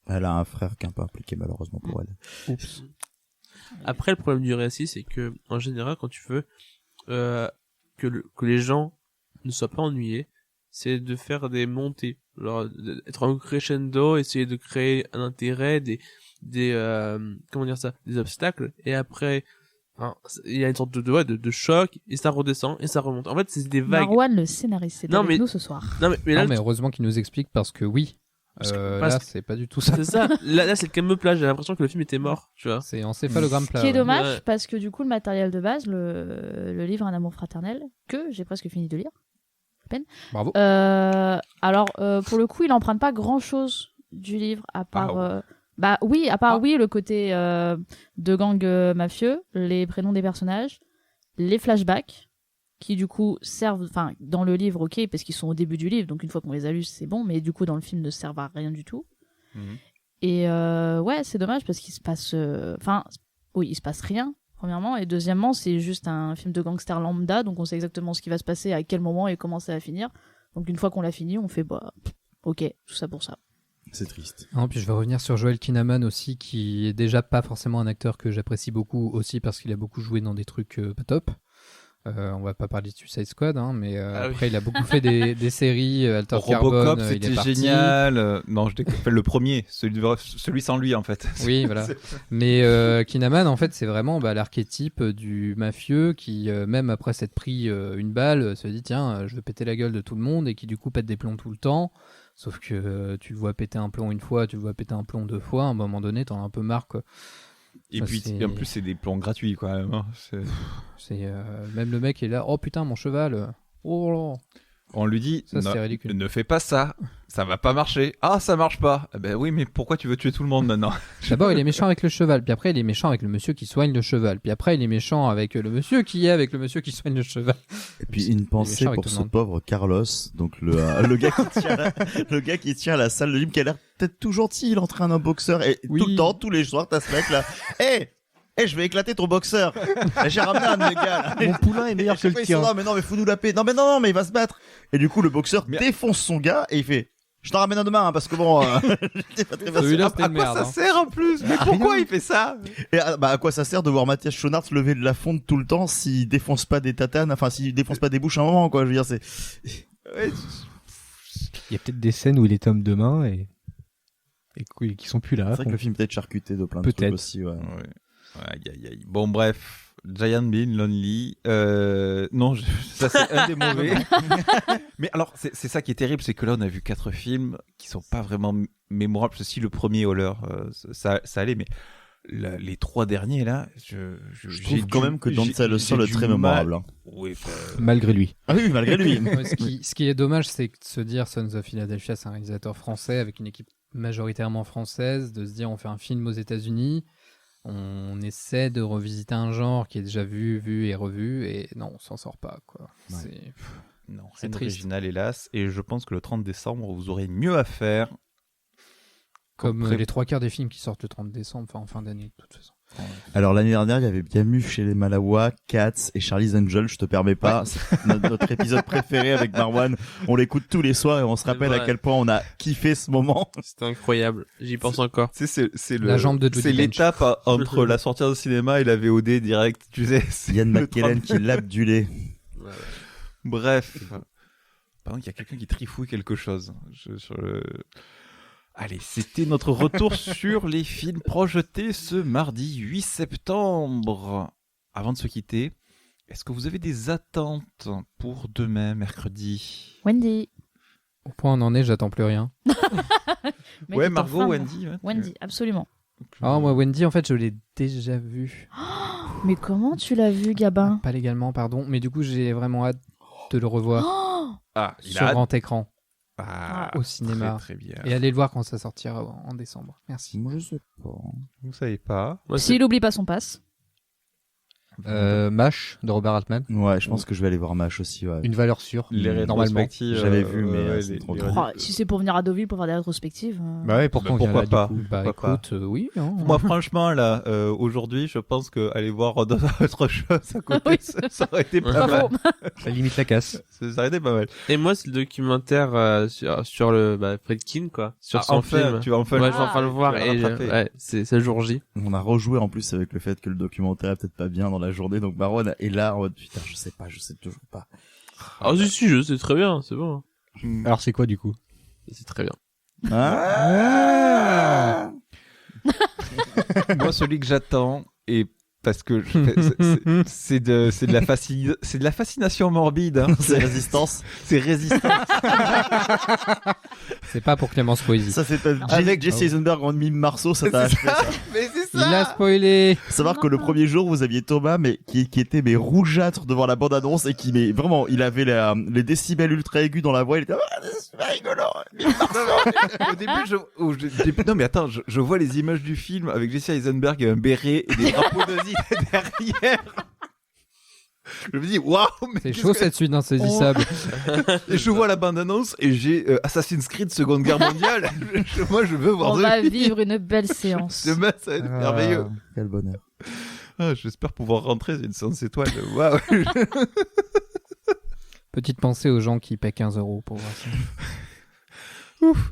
Elle a un frère qui est un peu impliqué malheureusement pour elle. Oups. Après, le problème du récit, c'est que, en général, quand tu veux que les gens ne soient pas ennuyés, c'est de faire des montées, genre être en crescendo, essayer de créer un intérêt, des comment dire ça, des obstacles, et après, il y a une sorte de choc, et ça redescend, et ça remonte. En fait, c'est des vagues. Marwan, le scénariste, c'est avec nous ce soir. Non, mais là, mais heureusement qu'il nous explique parce que oui. Là, c'est pas du tout ça. C'est ça. Là, c'est le calme plat. J'ai l'impression que le film était mort, tu vois. C'est encéphalogramme plat. Ce qui est dommage, Ouais. parce que du coup, le matériel de base, le livre Un amour fraternel, que j'ai presque fini de lire, à peine. Bravo. Alors, pour le coup, il emprunte pas grand-chose du livre, à part... le côté de gang mafieux, les prénoms des personnages, les flashbacks, qui du coup servent, enfin dans le livre ok parce qu'ils sont au début du livre, donc une fois qu'on les a lus c'est bon, mais du coup dans le film ne servent à rien du tout. Et ouais c'est dommage parce qu'il se passe il se passe rien premièrement, et deuxièmement c'est juste un film de gangster lambda, donc on sait exactement ce qui va se passer à quel moment et comment ça va finir, donc une fois qu'on l'a fini on fait ok, tout ça pour ça. C'est triste. Non, puis je vais revenir sur Joel Kinnaman aussi, qui est déjà pas forcément un acteur que j'apprécie beaucoup, aussi parce qu'il a beaucoup joué dans des trucs pas top. On va pas parler de Suicide Squad, hein, mais après il a beaucoup fait des séries, Alter Carbone, Robocop, il est c'était parti. génial. Non, je déconne, le premier, celui sans lui en fait. Oui, voilà. Mais Kinnaman, en fait, c'est vraiment l'archétype du mafieux qui, même après s'être pris une balle, se dit tiens, je veux péter la gueule de tout le monde, et qui du coup pète des plombs tout le temps. Sauf que tu le vois péter un plomb une fois, tu le vois péter un plomb deux fois, à un moment donné, t'en as un peu marre, quoi. Et Ça, puis c'est- en plus c'est des plans gratuits quoi. Hein. C'est même le mec est là, oh putain, mon cheval. Oh là. On lui dit Ça, c'est ridicule. ne fais pas ça, ça va pas marcher. Ah ça marche pas. Eh ben oui mais pourquoi tu veux tuer tout le monde maintenant? D'abord, il est méchant avec le cheval, puis après, il est méchant avec le monsieur qui soigne le cheval, puis après, il est méchant avec le monsieur qui est avec le monsieur qui soigne le cheval. Et puis une pensée méchant avec pour tout le ce monde. pauvre Carlos, donc le gars qui tient la salle de gym, qui a l'air peut-être tout gentil, il entraîne un boxeur, et Oui. tout le temps, tous les soirs, t'as ce mec là. Je vais éclater ton boxeur. J'ai ramené un de mes gars là. Mon poulain est meilleur que le Ils sont, tien. non mais fous-nous la paix. Non mais il va se battre. Et du coup le boxeur défonce son gars et il fait je t'en ramène un demain hein, parce que bon j'étais pas très facile. Celui-là, c'était À une quoi merde. ça hein. sert en plus? Mais pourquoi il fait ça? Et à quoi ça sert de voir Mathias Schoenaerts lever de la fonte tout le temps s'il défonce pas des tatanes, enfin s'il défonce pas des bouches à un moment quoi, je veux dire c'est Ouais, Il y a peut-être des scènes où il est homme de main et qui sont plus là. vrai que le film peut être charcuté de plein de trucs Peut-être. aussi ouais. Ouais. Aïe, aïe, aïe. Bon, bref. Giant Bean, Lonely. Non, ça c'est un des mauvais. Mais alors, c'est ça qui est terrible, c'est que là, on a vu 4 films qui sont pas vraiment mémorables. Si le premier Holler, ça allait, mais les 3 derniers, là, Je trouve quand même que Don't Sell a Soul est très mémorable. Hein. Oui, Malgré lui. Ah oui, malgré lui. Ouais, ce qui est dommage, c'est de se dire Sons of Philadelphia, c'est un réalisateur français avec une équipe majoritairement française, de se dire on fait un film aux États-Unis, on essaie de revisiter un genre qui est déjà vu et revu, et non, on s'en sort pas, quoi. Ouais. C'est... non, C'est rien triste. d'original, hélas. Et je pense que le 30 décembre, vous aurez mieux à faire. Comme Après- les 3/4 des films qui sortent le 30 décembre, enfin en fin d'année de toute façon. Alors l'année dernière, il y avait bien eu chez les Malawa, Cats et Charlie's Angel. Je te permets pas. C'est notre épisode préféré avec Marwan. On l'écoute tous les soirs et on se C'est rappelle à vrai. quel point on a kiffé ce moment. C'était incroyable. J'y pense encore. Tu sais, c'est le, La jambe de Judi c'est Dench. l'étape entre la sortie au cinéma et la VOD direct, tu sais. c'est Yann le McKellen 30. qui l'abdulé. Ouais. Bref. Pardon, il y a quelqu'un qui trifouille quelque chose. Allez, c'était notre retour sur les films projetés ce mardi 8 septembre. Avant de se quitter, est-ce que vous avez des attentes pour demain, mercredi? Wendy. Au point où on en est, j'attends plus rien. Mec, Ouais, t'es Margot, femme. Wendy. ouais. Wendy, absolument. Ah, moi, Wendy, en fait, je l'ai déjà vu. Mais comment tu l'as vu, Gabin? Pas légalement, pardon. Mais du coup, j'ai vraiment hâte de le revoir Ah, il sur a hâte. grand écran, Ah, au cinéma. Très, très bien. Et allez le voir quand ça sortira en décembre. Merci. Moi, je sais pas. Vous savez pas. Moi, S'il oublie pas son pass. MASH de Robert Altman. Ouais, je pense que je vais aller voir MASH aussi, ouais. Une valeur sûre. Les normalement. rétrospectives, J'avais vu, mais ouais, c'est les- trop les tôt. Oh, si c'est pour venir à Deauville pour faire des rétrospectives. Bah ouais, pourquoi Bah, on vient pourquoi là, du pas. coup Bah Pourquoi écoute, oui. hein. Moi, franchement, là, aujourd'hui, je pense qu'aller voir autre chose à côté, Oui. ça aurait été pas Pas mal. faux. Ça limite la casse. Ça aurait été pas mal. Et moi, c'est le documentaire sur le Friedkin, quoi. Sur son enfin, film. tu vas enfin Ouais, le je vais enfin le voir. tu vas Et le rattraper. ouais, c'est le jour J. On a rejoué en plus avec le fait que le documentaire est peut-être pas bien dans la journée. Donc Marwan est là en mode putain, je sais toujours pas. Ah, si, je sais très bien, c'est bon. Alors c'est quoi du coup? C'est très bien. Ah Moi, celui que j'attends, et parce que c'est de la fascination morbide. Hein. C'est résistance. C'est résistant. C'est pas pour Clémence Poésie. Ça c'est Avec- avec Jesse Eisenberg en mime Marceau, ça t'a achevé. Mais c'est Il a spoilé. Savoir que le premier jour vous aviez Thomas mais qui était mais rougeâtre devant la bande annonce et qui mais vraiment il avait les décibels ultra aigus dans la voix, il était c'est super rigolo. Au début, non mais attends, je vois les images du film avec Jesse Eisenberg et un béret et des drapeaux nazis derrière. Je me dis waouh, mais C'est qu'est-ce chaud que- cette suite d'insaisissable. Et je vois la bande-annonce et j'ai Assassin's Creed Seconde Guerre mondiale. Moi, je veux voir On deux va films. vivre une belle séance. Demain, ça va être merveilleux. Quel bonheur. Ah, j'espère pouvoir rentrer, c'est une séance étoile. Waouh. Petite pensée aux gens qui paient 15 € pour voir ça.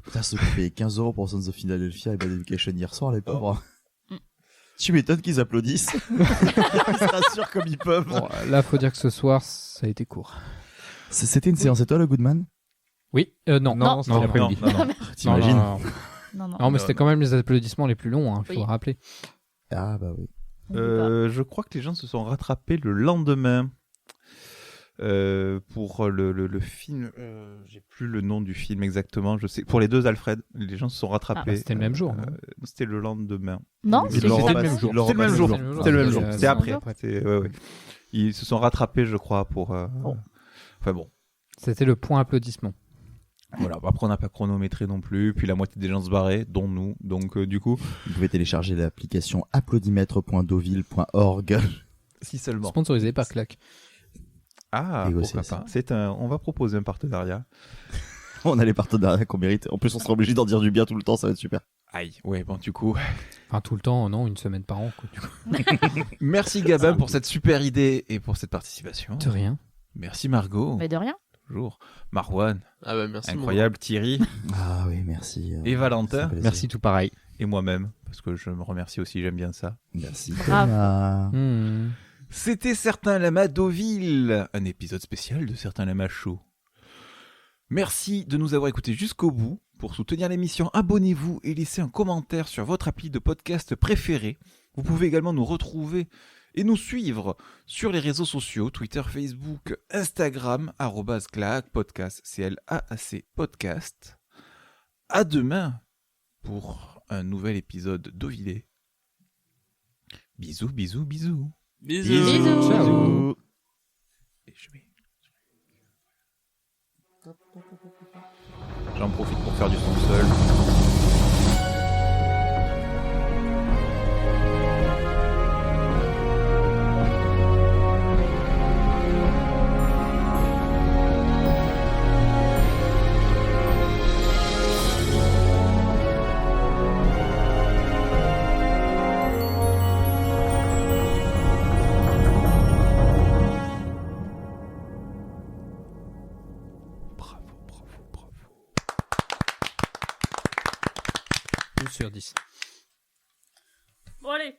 Putain, ceux qui payaient 15 € pour Sons of Philadelphia et Bad Education hier soir, les pauvres. Mm. Tu m'étonnes qu'ils applaudissent. Ils se rassurent comme ils peuvent. Bon, là, faut dire que ce soir, ça a été court. C'était une séance étoile, le Goodman? Oui, non, Non. c'était l'après-midi. T'imagines? Non, non. Non, mais c'était quand même les applaudissements les plus longs, il faut Oui. le rappeler. Ah bah oui. Je crois que les gens se sont rattrapés le lendemain pour le film. J'ai plus le nom du film exactement. Je sais pour les deux Alfred, les gens se sont rattrapés. C'était le même jour, non C'était le lendemain. Non, Ils c'était l'ont juste repassé- après. ils l'ont C'était le même repassé jour. le jour. C'était le même jour. Ah, C'était c'est après. jour. C'était- ouais, ouais. Ils se sont rattrapés, je crois, pour. Enfin bon. C'était le point applaudissement. Voilà. Après, on n'a pas chronométré non plus. Puis la moitié des gens se barraient, dont nous. Donc du coup, Vous pouvez télécharger l'application applaudimètre.deauville.org. si seulement. Sponsorisé par Clac. Ah, Négociation. pourquoi pas. On va proposer un partenariat. On a les partenariats qu'on mérite. En plus, on sera obligé d'en dire du bien tout le temps, ça va être super. Aïe. Ouais, bon, du coup. Enfin, tout le temps, non, une semaine par an. Quoi, du coup. Merci Gabin pour cette super idée et pour cette participation. De rien. Merci Margot. Mais de rien. Toujours. Marwan. Ah bah merci. Incroyable. Thierry Ah oui, merci. et Valentin. C'est un plaisir. Merci tout pareil. Et moi-même. Parce que je me remercie aussi, j'aime bien ça. Merci. Bravo. Thomas. Hmm. C'était Certains Lamas Deauville, un épisode spécial de Certains Lamas Show. Merci de nous avoir écoutés jusqu'au bout. Pour soutenir l'émission, abonnez-vous et laissez un commentaire sur votre appli de podcast préféré. Vous pouvez également nous retrouver et nous suivre sur les réseaux sociaux, Twitter, Facebook, Instagram, @clac_podcast, CLAAC podcast. À demain pour un nouvel épisode d'Ovilé. Bisous, bisous, bisous. Bisous. Bisous. Ciao. Et j'en profite pour faire du son seul. 12 sur 10. Bon allez.